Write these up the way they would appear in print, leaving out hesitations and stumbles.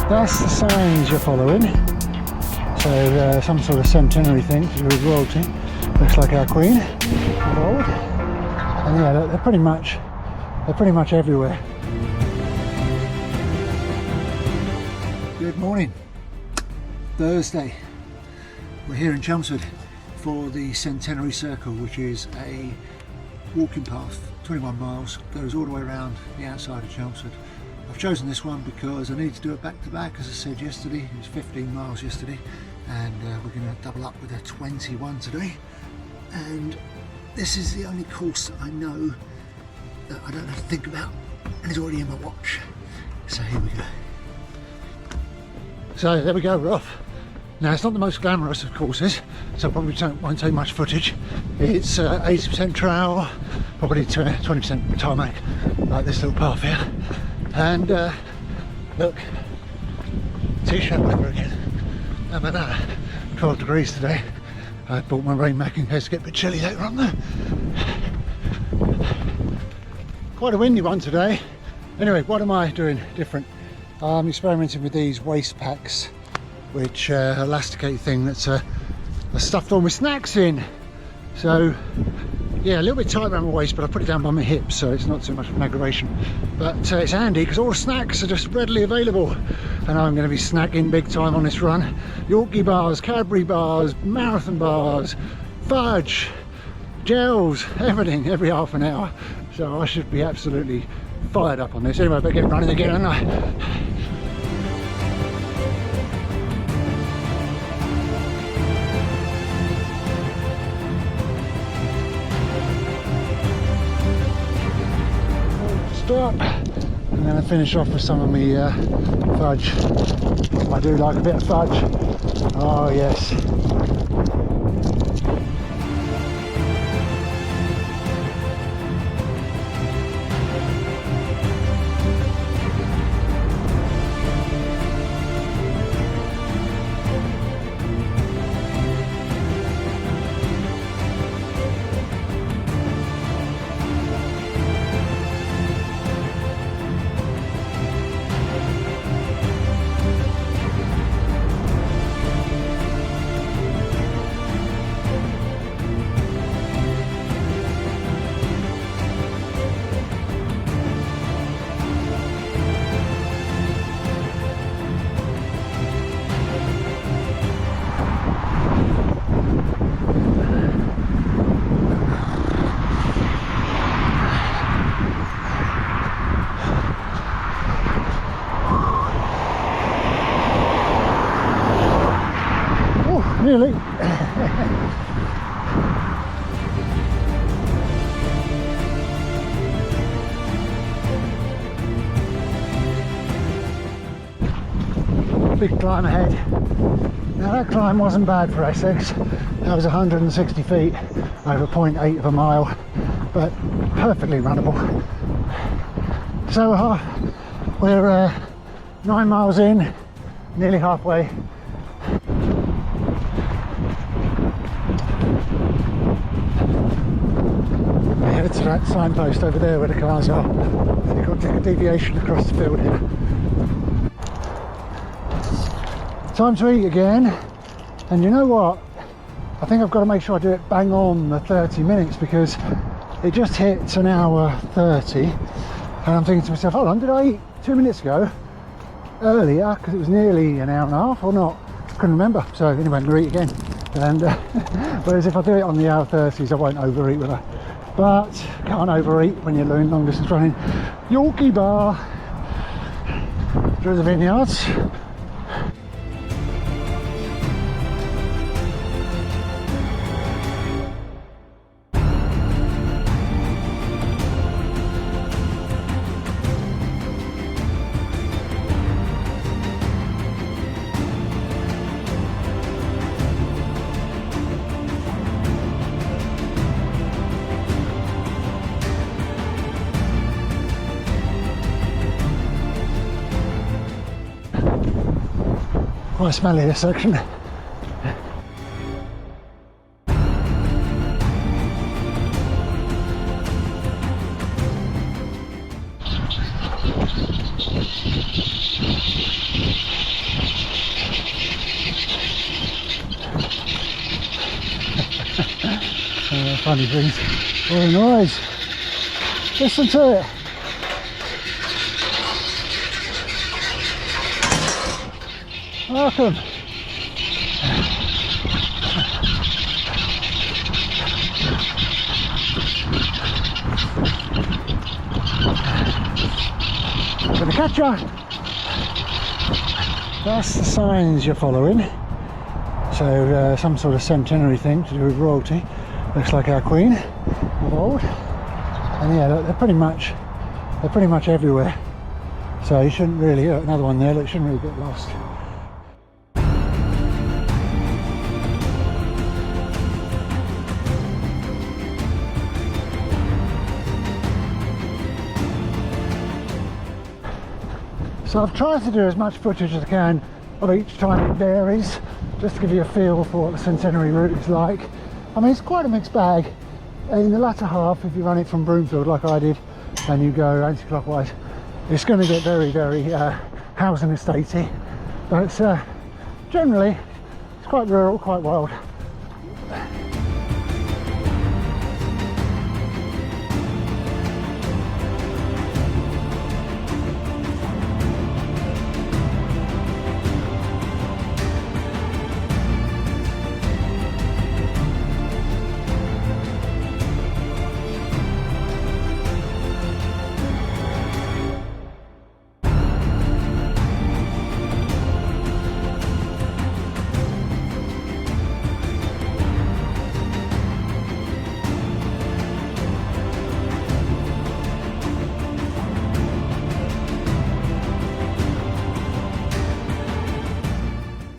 That's the signs you're following. So some sort of centenary thing to do with royalty. Looks like our Queen of old. And yeah, they're pretty much everywhere. Good morning. Thursday. We're here in Chelmsford for the Centenary Circle, which is a walking path, 21 miles, goes all the way around the outside of Chelmsford. I've chosen this one because I need to do it back to back, as I said yesterday. It was 15 miles yesterday, and we're going to double up with a 21 today. And this is the only course that I know that I don't have to think about, and it's already in my watch. So here we go. So there we go, we're off. Now it's not the most glamorous of courses, so I probably won't take much footage. It's 80% trail, probably 20% tarmac, like this little path here. And look, t-shirt weather again. How about that? 12 degrees today. I brought my rain back in case it gets a bit chilly later on there. Quite a windy one today. Anyway, what am I doing different? I'm experimenting with these waist packs, which elasticate thing that's stuffed on with snacks in. So yeah, a little bit tight around my waist, but I put it down by my hips, so it's not too much of an aggravation. But it's handy because all the snacks are just readily available, and I'm going to be snacking big time on this run. Yorkie bars, Cadbury bars, marathon bars, fudge, gels, everything every half an hour. So I should be absolutely fired up on this. Anyway, I better get running again, haven't I? Stop, and then I finish off with some of my fudge. I do like a bit of fudge. Oh yes. Nearly. Big climb ahead. Now that climb wasn't bad for Essex. That was 160 feet over 0.8 of a mile, but perfectly runnable. So we're 9 miles in, nearly halfway. To that signpost over there where the cars are. So you've got to take a deviation across the field here. Time to eat again, and you know what? I think I've got to make sure I do it bang on the 30 minutes, because it just hits an hour 30, and I'm thinking to myself, hold on, did I eat 2 minutes ago earlier, because it was nearly an hour and a half, or not? Couldn't remember. So anyway, I'm going to eat again, and whereas if I do it on the hour 30s, I won't overeat, will I? But can't overeat when you're doing long distance running. Yorkie bar through the vineyards. Quite smelly this section. funny things. What a noise. Listen to it. Welcome. I'm gonna catch ya. That's the signs you're following. So some sort of centenary thing to do with royalty. Looks like our queen of old. And yeah, look, they're pretty much everywhere. So you shouldn't really, another one there, look, you shouldn't really get lost. So I've tried to do as much footage as I can of each time. It varies, just to give you a feel for what the Centenary route is like. I mean, it's quite a mixed bag. In the latter half, if you run it from Broomfield like I did, and you go anti-clockwise, it's going to get very, very housing estatey. But generally, it's quite rural, quite wild.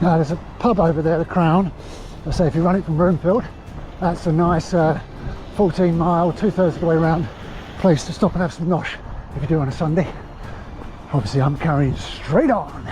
Now there's a pub over there, the Crown. I say if you run it from Broomfield, that's a nice 14 mile, 2/3 of the way around place to stop and have some nosh if you do on a Sunday. Obviously I'm carrying straight on.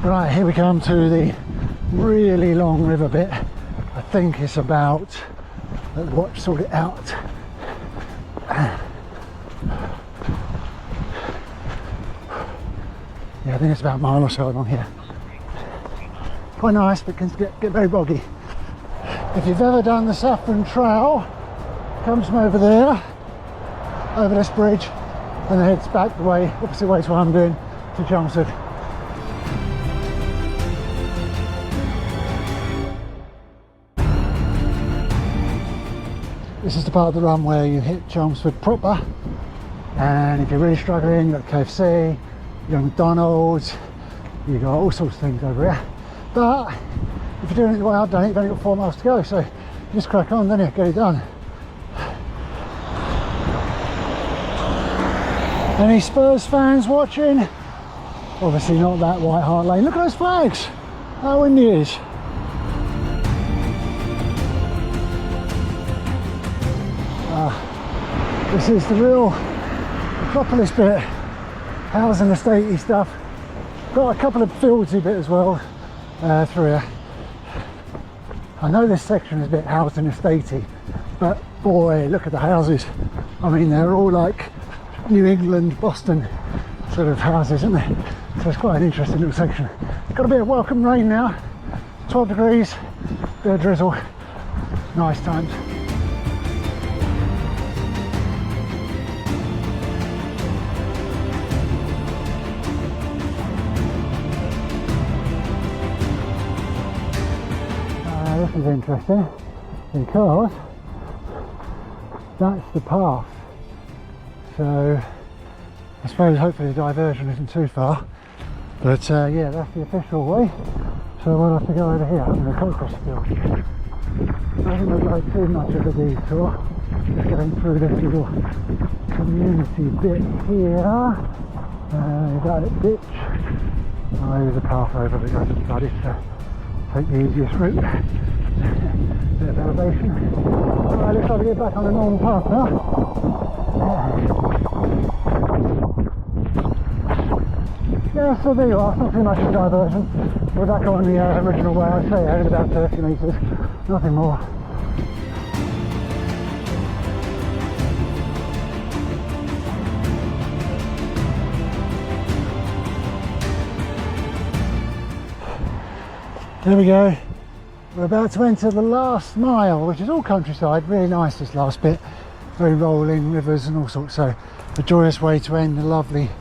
Right, here we come to the really long river bit. I think it's about, let's watch, sort it out. Yeah, I think it's about a mile or so along here. Quite nice, but can get very boggy. If you've ever done the Saffron Trail, comes from over there, over this bridge, and heads back the way, opposite way to what I'm doing, to Chelmsford. This is the part of the run where you hit Chelmsford proper, and if you're really struggling, you've got KFC, you've got McDonald's, you've got all sorts of things over here. But if you're doing it the way I've done it, you've only got 4 miles to go, so you just crack on, then you get it done. Any Spurs fans watching? Obviously not that White Hart Lane. Look at those flags, how windy it is. This is the real metropolis bit, housing estatey stuff. Got a couple of fieldsy bit as well through here. I know this section is a bit housing estatey, but boy, look at the houses. I mean, they're all like New England, Boston sort of houses, isn't they? So it's quite an interesting little section. Got a bit of welcome rain now, 12 degrees, bit of drizzle, nice times. This is interesting because that's the path, so I suppose hopefully the diversion isn't too far, but yeah, that's the official way, so we'll have to go over here. I'm going to cut across the field. Doesn't look like too much of a detour, just getting through this little community bit here. Is that a ditch? Oh, there's a path over that goes to study, so take the easiest route. Bit of elevation. Alright, looks like we get back on the normal path now. Yeah, so there you are, it's not too much of a diversion. We're back on the original way. I'd say only about 30 metres, nothing more. There we go. We're about to enter the last mile, which is all countryside. Really nice, this last bit. Very rolling rivers and all sorts. So a joyous way to end the lovely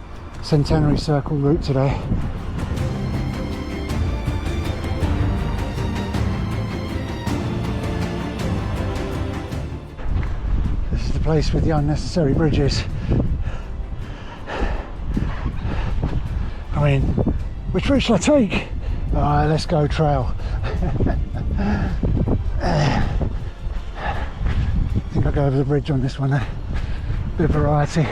Centenary Circle route today. This is the place with the unnecessary bridges. I mean, which route shall I take? Alright, let's go trail. I think I'll go over the bridge on this one there. Bit of variety.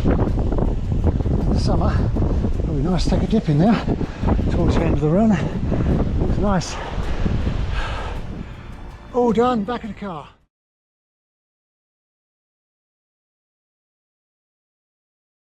In the summer, probably nice to take a dip in there towards the end of the run. Looks nice. All done, back in the car.